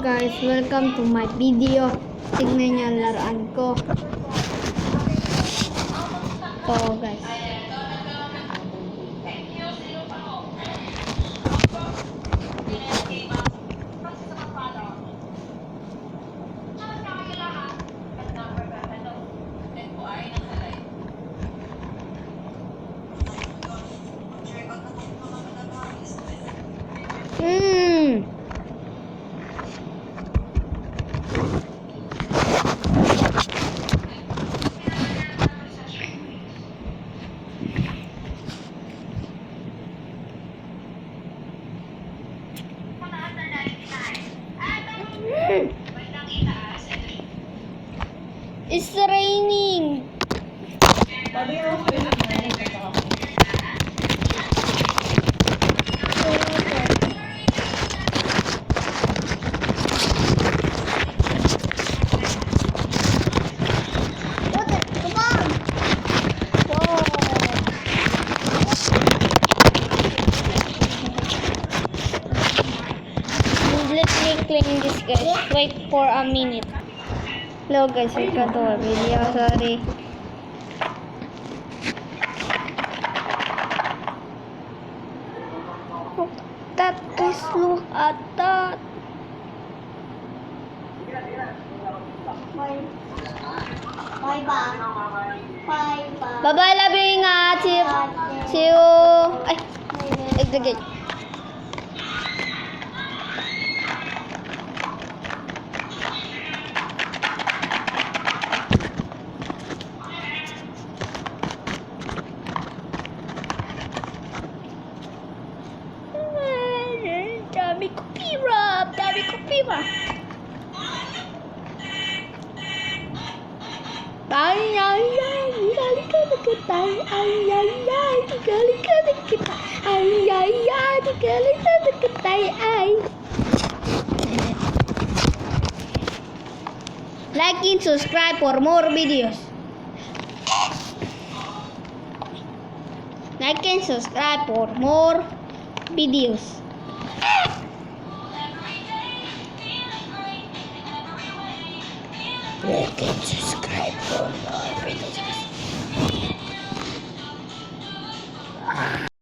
guys, welcome to my video. Tignan niyo ang laruan ko. Ito guys. It's raining. Let me clean this guys. Wait for a minute. Hello guys, welcome to our video. Sorry. That is look at that. Bye bye, love you, ingat. See you. Ay, nagdagay. Dami ko pira. Ay, gali ka na kita. Ay, gali ka na kita. Ay, gali ka na kita. Ay. Like and subscribe for more videos. Like and subscribe for more videos. Like and subscribe for more videos.